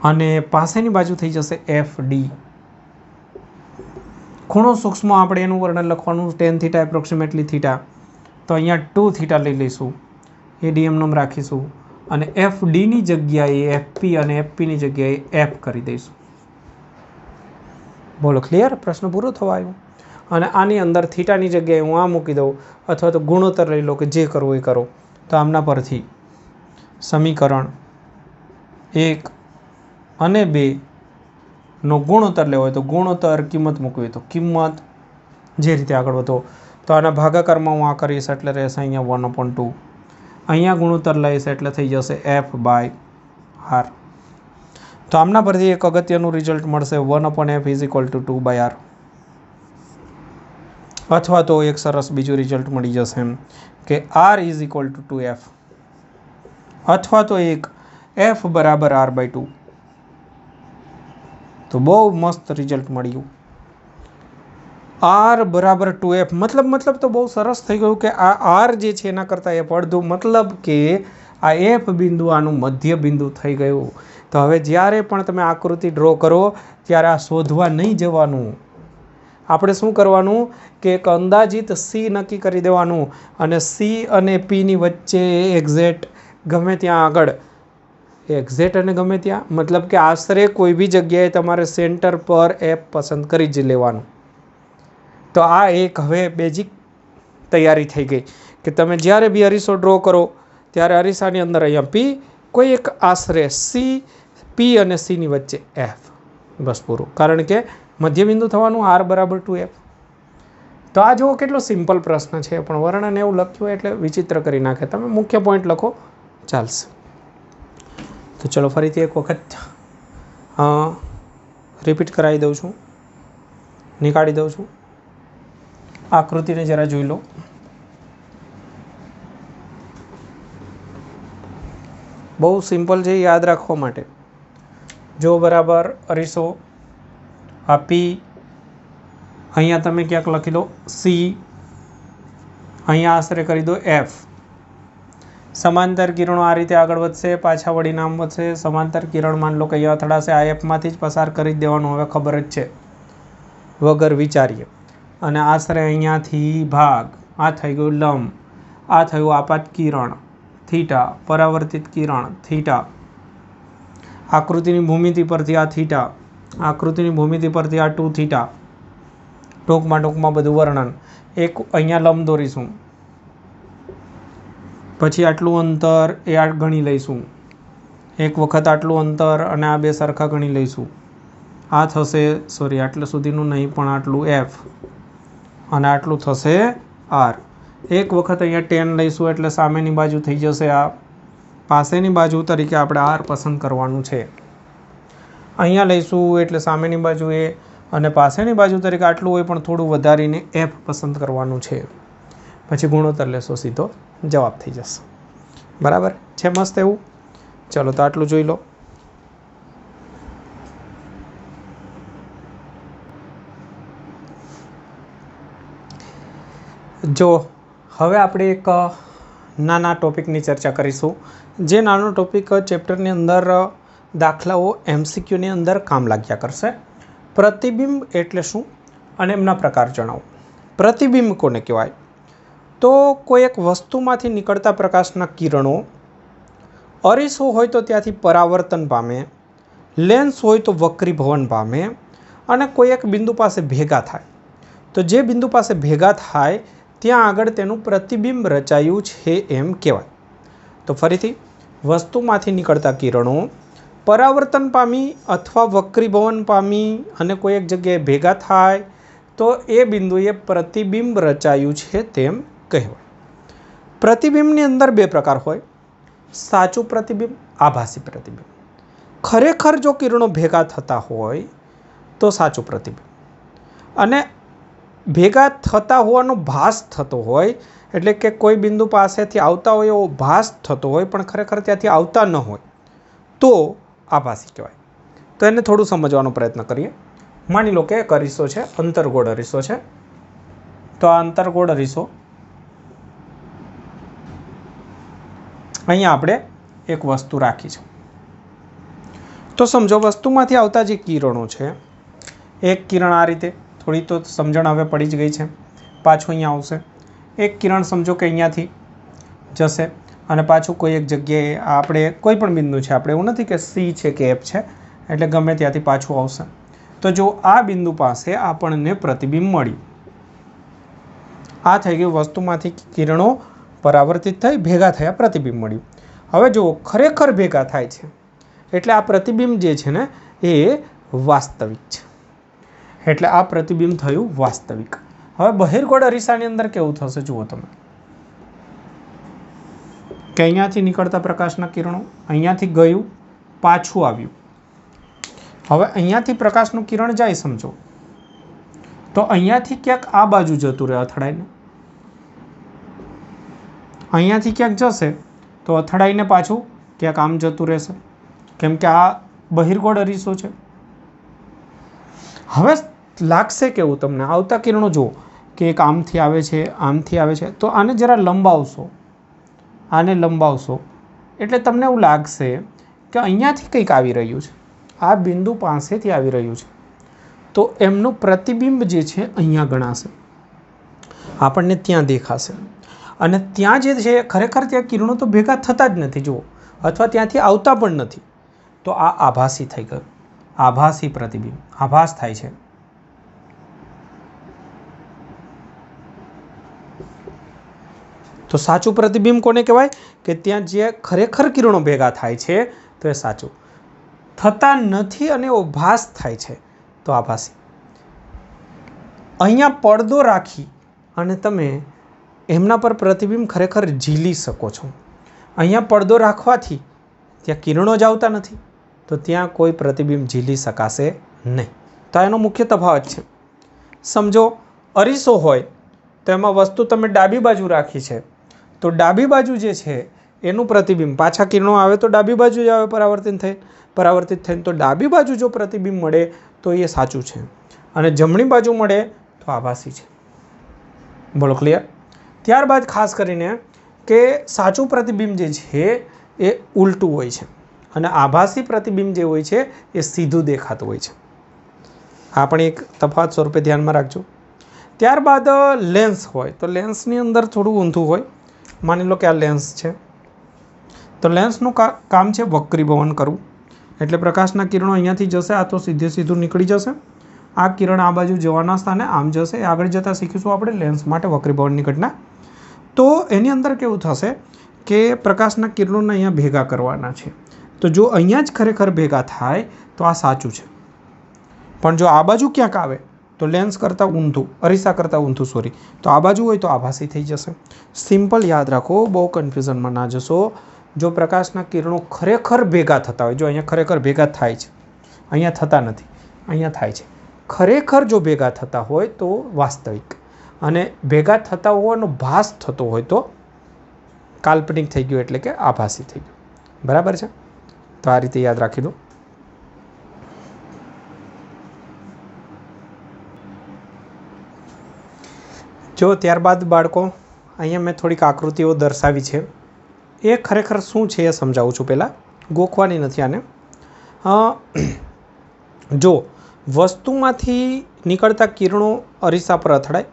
અને પાસેની બાજુ થઈ જશે FD. ખૂણો સૂક્ષ્મ આપણે એનું વર્ણન લખવાનું ટેન થીટા એપ્રોક્સિમેટલી થીટા. તો અહીંયા 2 થીટા લઈ લઈશું, AD એમનેમ રાખીશું અને FDની જગ્યાએ FP અને FPની જગ્યાએ F કરી દઈશું. બોલો ક્લિયર? પ્રશ્ન પૂરો થવા આવ્યો. અને આની અંદર થીટાની જગ્યાએ હું આ મૂકી દઉં અથવા તો ગુણોત્તર લઈ લો કે જે કરવું એ કરો. તો આમના પરથી સમીકરણ 1 અને 2 નો ગુણોત્તર લેવો હોય તો ગુણોત્તર, કિંમત મૂકવી તો કિંમત, જે રીતે આગળ વધો. તો આના ભાગાકારમાં હું આ કરીશ એટલે રહેશે અહીંયા 1/2. અહીંયા ગુણોત્તર લઈશ એટલે થઈ જશે F/R. તો આમના પરથી એક અગત્યનું રિઝલ્ટ મળશે 1/F = 2/R. અથવા તો એક સરસ બીજું રિઝલ્ટ મળી જશે એમ કે R = 2F અથવા તો એક F બરાબર R/2. તો બહુ મસ્ત રિઝલ્ટ મળ્યું. R બરાબર 2F મતલબ તો બહુ સરસ થઈ ગયું કે આ R જે છે એના કરતાં F અડધું, મતલબ કે આ F બિંદુ આનું મધ્ય બિંદુ થઈ ગયું. તો હવે જ્યારે પણ તમે આકૃતિ ડ્રો કરો ત્યારે આ શોધવા નહીં જવાનું. આપણે શું કરવાનું કે એક અંદાજિત C નક્કી કરી દેવાનું અને C અને Pની વચ્ચે એક્ઝેક્ટ ગમે ત્યાં આગળ એક્ઝેક્ટ અને ગમે ત્યાં મતલબ કે આશરે કોઈ બી જગ્યાએ તમારે સેન્ટર પર F પસંદ કરી જ લેવાનું. તો આ એક હવે બેઝિક તૈયારી થઈ ગઈ કે તમે જ્યારે બી અરીસો ડ્રો કરો ત્યારે અરીસાની અંદર અહીંયા P, કોઈ એક આશરે C, P અને Cની વચ્ચે F. બસ પૂરું. કારણ કે મધ્યબિંદુ થવાનું R બરાબર 2F. તો આ જુઓ કેટલો સિમ્પલ પ્રશ્ન છે, પણ વર્ણન એવું લખ્યું એટલે વિચિત્ર કરી નાખે. તમે મુખ્ય પોઈન્ટ લખો ચાલશે. તો ચલો ફરીથી એક વખત રિપીટ કરાવી દઉં છું, નીકાળી દઉં છું. આકૃતિને જરા જોઈ લો. બહુ સિમ્પલ છે યાદ રાખવા માટે. જો બરાબર અરીસો આ P, અહીંયા તમે ક્યાંક લખી લો C, અહીંયા આશરે કરી દો F. સમાંતર કિરણો આ રીતે આગળ વધશે, પાછા વળી નામ વધશે. સમાંતર કિરણ માન લો કે અહીંયા અથડાશે, આ Fમાંથી જ પસાર કરી દેવાનું, હવે ખબર જ છે, વગર વિચારીએ. અને આશરે અહીંયાથી ભાગ, આ થઈ ગયું લંબ, આ થયું આપાત કિરણ થીટા, પરાવર્તિત કિરણ થીટા. આકૃતિની ભૂમિતિ પરથી આ થીટા, આકૃતિની ભૂમિતિ પરથી આ 2 થીટા. ટૂંકમાં બધું વર્ણન. એક અહીંયા લંબ દોરીશું, પછી આટલું અંતર એ આ ગણી લઈશું, એક વખત આટલું અંતર અને આ બે સરખા ગણી લઈશું. આ થશે સોરી આટલા સુધીનું નહીં પણ આટલું F અને આટલું થશે R. એક વખત અહીંયા 10 લઈશું એટલે સામેની બાજુ થઈ જશે આ, પાસેની બાજુ તરીકે આપણે R પસંદ કરવાનું છે. અહીંયા લઈશું એટલે સામેની બાજુ એ અને પાસેની બાજુ તરીકે આટલું હોય પણ થોડું વધારીને F પસંદ કરવાનું છે. પછી ગુણોત્તર લેશો, સીધો જવાબ થઈ જશે. બરાબર છે? મસ્ત એવું. ચલો તો આટલું જોઈ લો. જો હવે આપણે એક નાના ટોપિકની ચર્ચા કરીશું, જે નાનો ટોપિક ચેપ્ટરની અંદર દાખલાઓ MCQની અંદર કામ લાગ્યા કરશે. પ્રતિબિંબ એટલે શું અને એમના પ્રકાર જણાવો. પ્રતિબિંબ કોને કહેવાય? તો કોઈ એક વસ્તુમાંથી નીકળતા પ્રકાશના કિરણો અરીસો હોય તો ત્યાંથી પરાવર્તન પામે, લેન્સ હોય તો વક્રીભવન પામે અને કોઈ એક બિંદુ પાસે ભેગા થાય. તો જે બિંદુ પાસે ભેગા થાય ત્યાં આગળ તેનું પ્રતિબિંબ રચાયું છે એમ કહેવાય. તો ફરીથી, વસ્તુમાંથી નીકળતા કિરણો પરાવર્તન પામી અથવા વક્રીભવન પામી અને કોઈ એક જગ્યાએ ભેગા થાય તો એ બિંદુએ પ્રતિબિંબ રચાયું છે તેમ કહેવાય. પ્રતિબિંબની અંદર બે પ્રકાર હોય, સાચું પ્રતિબિંબ, આભાસી પ્રતિબિંબ. ખરેખર જો કિરણો ભેગા થતા હોય તો સાચું પ્રતિબિંબ, અને ભેગા થતા હોવાનો ભાસ થતો હોય, એટલે કે કોઈ બિંદુ પાસેથી આવતા હોય એવો ભાસ થતો હોય પણ ખરેખર ત્યાંથી આવતા ન હોય તો આભાસી કહેવાય. તો એને થોડું સમજવાનો પ્રયત્ન કરીએ. માની લો કે એક અરીસો છે, અંતર્ગોળ અરીસો છે. તો આ અંતર્ગોળ અરીસો અહીંયા આપણે એક વસ્તુ રાખી છે. તો સમજો વસ્તુમાંથી આવતા જે કિરણો છે, એક કિરણ આ રીતે, થોડી તો સમજણ હવે પડી જ ગઈ છે. પાછું અહીંયા આવશે. એક કિરણ સમજો કે અહીંયાથી જશે અને પાછું કોઈ એક જગ્યાએ આપણે કોઈ પણ બિંદુ છે, આપણે એવું નથી કે C છે કે F છે, એટલે ગમે ત્યાંથી પાછું આવશે. તો જો આ બિંદુ પાસે આપણને પ્રતિબિંબ મળ્યું, આ થઈ ગયું વસ્તુમાંથી કિરણો પરાવર્તિત થઈ ભેગા થયા, પ્રતિબિંબ મળ્યું. હવે જો ખરેખર ભેગા થાય છે એટલે આ પ્રતિબિંબ જે છે ને એ વાસ્તવિક છે. એટલે આ પ્રતિબિંબ થયું વાસ્તવિક. હવે બહિર્ગોળ અરીસાની અંદર કેવું થશે જુઓ તમે, કે અહીંયાથી નીકળતા પ્રકાશના કિરણો અહીંયાથી ગયું, પાછું આવ્યું. હવે અહીંયાથી પ્રકાશનું કિરણ જાય સમજો, તો અહીંયાથી ક્યાંક આ બાજુ જતું રહે અથડાઈને, અહીંયાથી ક્યાંક જશે તો અથડાઈને પાછું ક્યાંક આમ જતું રહેશે, કેમ કે આ બહિર્ગોળ અરીસો છે. હવે લાગશે કેવું તમને, આવતા કિરણો જુઓ કે એક આમથી આવે છે, આમથી આવે છે, તો આને જરા લંબાવશો, આને લંબાવશો એટલે તમને એવું લાગશે કે અહીંયાથી કંઈક આવી રહ્યું છે, આ બિંદુ પાસેથી આવી રહ્યું છે. તો એમનું પ્રતિબિંબ જે છે અહીંયા ગણાશે, આપણને ત્યાં દેખાશે. અને ત્યાં જે છે ખરેખર ત્યાં કિરણો તો ભેગા થતા જ નથી જુઓ, અથવા ત્યાંથી આવતા પણ નથી. તો આ આભાસી થઈ ગયું, આભાસી પ્રતિબિંબ, આભાસ થાય છે. તો સાચું પ્રતિબિંબ કોને કહેવાય? કે ત્યાં જે ખરેખર કિરણો ભેગા થાય છે તો એ સાચું. થતા નથી અને એવો ભાસ થાય છે તો આભાસી. અહીંયા પડદો રાખી અને તમે એમના પર પ્રતિબિંબ ખરેખર ઝીલી શકો છો. અહીંયા પડદો રાખવાથી ત્યાં કિરણો જ આવતા નથી, તો ત્યાં કોઈ પ્રતિબિંબ ઝીલી શકાશે નહીં. તો એનો મુખ્ય તફાવત છે. સમજો અરીસો હોય તો એમાં વસ્તુ તમે ડાબી બાજુ રાખી છે, તો ડાબી બાજુ જે છે એનું પ્રતિબિંબ, પાછા કિરણો આવે તો ડાબી બાજુ જ આવે પરાવર્તિત થઈને, તો ડાબી બાજુ જો પ્રતિબિંબ મળે તો એ સાચું છે, અને જમણી બાજુ મળે તો આભાસી છે. બોલો ક્લિયર? ત્યારબાદ ખાસ કરીને કે સાચું પ્રતિબિંબ જે છે એ ઉલટું હોય છે અને આભાસી પ્રતિબિંબ જે હોય છે એ સીધું દેખાતું હોય છે. આ પણ એક તફાવત સ્વરૂપે ધ્યાનમાં રાખજો. ત્યારબાદ લેન્સ હોય તો લેન્સની અંદર થોડું ઊંધું હોય. માની લો કે આ લેન્સ છે, તો લેન્સનું કામ છે વક્રીભવન કરવું. એટલે પ્રકાશના કિરણો અહીંયાથી જશે, આ તો સીધું નીકળી જશે, આ કિરણ આ બાજુ જવાના સ્થાને આમ જશે. આગળ જતાં શીખીશું આપણે લેન્સ માટે વક્રીભવનની ઘટના. તો એની અંદર કેવું થશે કે પ્રકાશના કિરણોને અહીંયા ભેગા કરવાના છે. તો જો અહીંયા જ ખરેખર ભેગા થાય તો આ સાચું છે, પણ જો આ બાજુ ક્યાંક આવે તો લેન્સ કરતાં ઊંધું, અરીસા કરતાં ઊંધું સોરી, તો આ બાજુ હોય તો આભાસી થઈ જશે. સિમ્પલ યાદ રાખો, બહુ કન્ફ્યુઝનમાં ના જશો. જો પ્રકાશના કિરણો ખરેખર ભેગા થતા હોય, જો અહીંયા ખરેખર ભેગા થાય છે, અહીંયા થતા નથી, અહીંયા થાય છે, ખરેખર જો ભેગા થતા હોય તો વાસ્તવિક, અને ભેગા થતા હોવાનો ભાસ થતો હોય તો કાલ્પનિક થઈ ગયું, એટલે કે આભાસી થઈ ગયું. બરાબર છે? તો આ રીતે યાદ રાખી દો. જો ત્યારબાદ બાળકો અહીંયા મેં થોડીક આકૃતિઓ દર્શાવી છે. એ ખરેખર શું છે એ સમજાવું છું. પહેલાં ગોખવાની નથી આને. જો વસ્તુમાંથી નીકળતા કિરણો અરીસા પર અથડાય,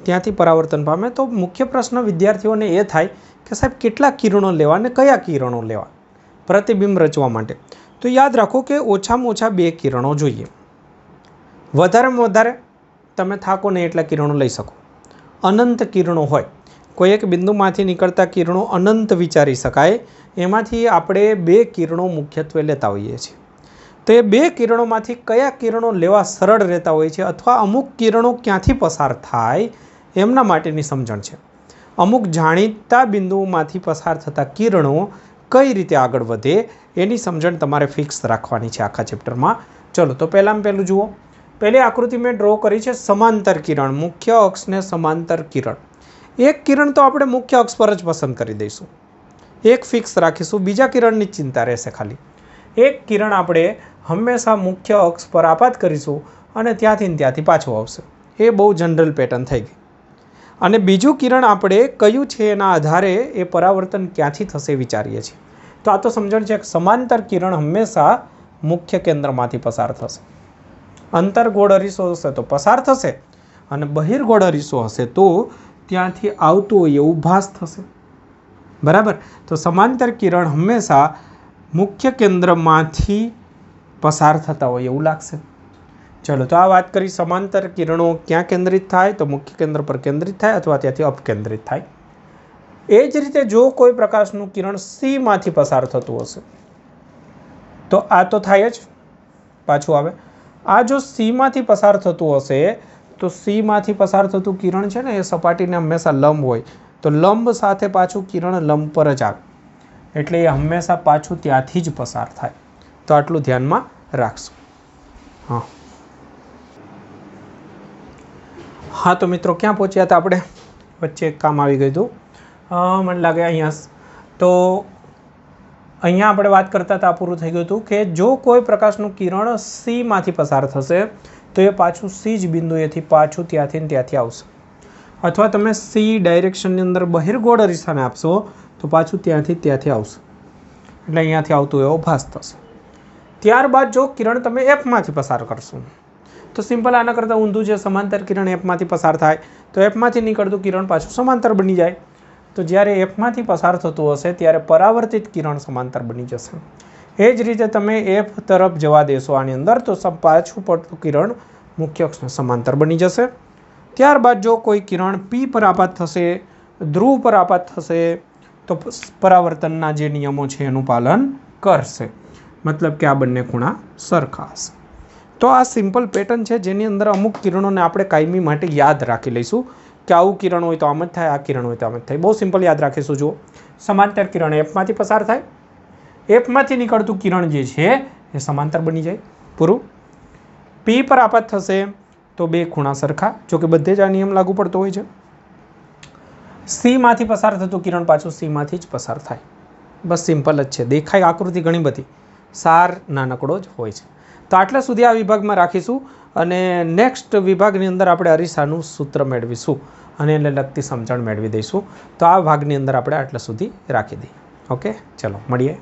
ત્યાંથી પરાવર્તન પામે, તો મુખ્ય પ્રશ્ન વિદ્યાર્થીઓને એ થાય કે સાહેબ કેટલા કિરણો લેવા અને કયા કિરણો લેવા પ્રતિબિંબ રચવા માટે. તો યાદ રાખો કે ઓછામાં ઓછા 2 કિરણો જોઈએ. વધારેમાં વધારે તમે થાકો ને એટલા કિરણો લઈ શકો. અનંત કિરણો હોય, કોઈ એક બિંદુમાંથી નીકળતા કિરણો અનંત વિચારી શકાય, એમાંથી આપણે 2 કિરણો મુખ્યત્વે લેતા હોઈએ છીએ. તો એ 2 કિરણોમાંથી કયા કિરણો લેવા સરળ રહેતા હોય છે અથવા અમુક કિરણો ક્યાંથી પસાર થાય એમના માટેની સમજણ છે. અમુક જાણીતા બિંદુઓમાંથી પસાર થતા કિરણો કઈ રીતે આગળ વધે એની સમજણ તમારે ફિક્સ રાખવાની છે આખા ચેપ્ટરમાં. ચલો તો પહેલું જુઓ. પહેલી આકૃતિ મેં ડ્રો કરી છે સમાંતર કિરણ, મુખ્ય અક્ષને સમાંતર કિરણ. એક કિરણ તો આપણે મુખ્ય અક્ષ પર જ પસંદ કરી દઈશું, એક ફિક્સ રાખીશું, બીજા કિરણની ચિંતા રહેશે. ખાલી એક કિરણ આપણે હંમેશા મુખ્ય અક્ષ પર આપાત કરીશું અને ત્યાંથી પાછું આવશે. એ બહુ જનરલ પેટર્ન થઈ ગઈ. અને બીજું કિરણ આપણે કયું છે એના આધારે એ પરાવર્તન ક્યાંથી થશે વિચારીએ છીએ. તો આ તો સમજણ છે કે સમાંતર કિરણ હંમેશા મુખ્ય કેન્દ્રમાંથી પસાર થશે. અંતર્ગોળ અરીસો હશે તો પસાર થશે, અને બહિર્ગોળ અરીસો હશે તો ત્યાંથી આવતું હોય એવું ભાસ થશે. બરાબર. તો સમાંતર કિરણ હંમેશા મુખ્ય કેન્દ્રમાંથી પસાર થતા હોય એવું લાગશે. ચલો તો આ વાત કરી સમાંતર કિરણો ક્યાં કેન્દ્રિત થાય, તો મુખ્ય કેન્દ્ર પર કેન્દ્રિત થાય અથવા ત્યાંથી અપકેન્દ્રિત થાય. એ જ રીતે જો કોઈ પ્રકાશનું કિરણ સીમાંથી પસાર થતું હશે તો આ તો થાય જ, પાછું આવે. આ જો સીમાંથી પસાર થતું હશે તો સીમાંથી પસાર થતું કિરણ છે ને એ સપાટીને હંમેશા લંબ હોય, તો લંબ સાથે પાછું કિરણ લંબ પર જ આવે, એટલે એ હંમેશા પાછું ત્યાંથી જ પસાર થાય. તો આટલું ધ્યાનમાં રાખશું. હા તો મિત્રો ક્યાં પહોંચ્યા હતા આપણે? વચ્ચે એક કામ આવી ગયું હતું, મને લાગે અહીંયા. તો અહીંયા આપણે વાત કરતા હતા, પૂરું થઈ ગયું હતું કે જો કોઈ પ્રકાશનું કિરણ સીમાંથી પસાર થશે તો એ પાછું સી જ બિંદુએથી પાછું ત્યાંથી આવશે, અથવા તમે સી ડાયરેક્શનની અંદર બહિર્ગોળ અરીસાને આપશો તો પાછું ત્યાંથી આવશે, એટલે અહીંયાથી આવતું એવો ભાસ થશે. ત્યારબાદ જો કિરણ તમે એફમાંથી પસાર કરશો તો સિમ્પલ આના કરતાં ઊંધું છે. સમાંતર કિરણ એફમાંથી પસાર થાય તો એફમાંથી નીકળતું કિરણ પાછું સમાંતર બની જાય. તો જ્યારે એફમાંથી પસાર થતું હશે ત્યારે પરાવર્તિત કિરણ સમાંતર બની જશે. એ જ રીતે તમે એફ તરફ જવા દેશો આની અંદર તો પાછું પડતું કિરણ મુખ્ય અક્ષને સમાંતર બની જશે. ત્યારબાદ જો કોઈ કિરણ પી પર આપાત થશે, ધ્રુવ પર આપાત થશે, તો પરાવર્તનના જે નિયમો છે એનું પાલન કરશે, મતલબ કે આ બંને ખૂણા સરખા હશે. તો આ સિમ્પલ પેટર્ન છે જેની અંદર અમુક કિરણોને આપણે કાયમી માટે યાદ રાખી લઈશું કે આવું કિરણ હોય તો આમ જ થાય, આ કિરણ હોય તો આમ જ થાય. બહુ સિમ્પલ યાદ રાખીશું. જુઓ, સમાંતર કિરણ એફમાંથી પસાર થાય, એફમાંથી નીકળતું કિરણ જે છે એ સમાંતર બની જાય, પૂરું. પી પર આપાત થશે તો 2 ખૂણા સરખા, જો કે બધે જ આ નિયમ લાગુ પડતો હોય છે. સીમાંથી પસાર થતું કિરણ પાછું સીમાંથી જ પસાર થાય. બસ સિમ્પલ જ છે. દેખાય આકૃતિ ઘણી બધી, સાર નાનકડો જ હોય છે. તો આટલા સુધી આ વિભાગમાં રાખીશું, અને નેક્સ્ટ વિભાગની અંદર આપણે અરીસાનું સૂત્ર મેળવીશું અને એને લગતી સમજણ મેળવી દઈશું. તો આ ભાગની અંદર આપણે આટલા સુધી રાખી દઈએ. ઓકે, ચલો મળીએ.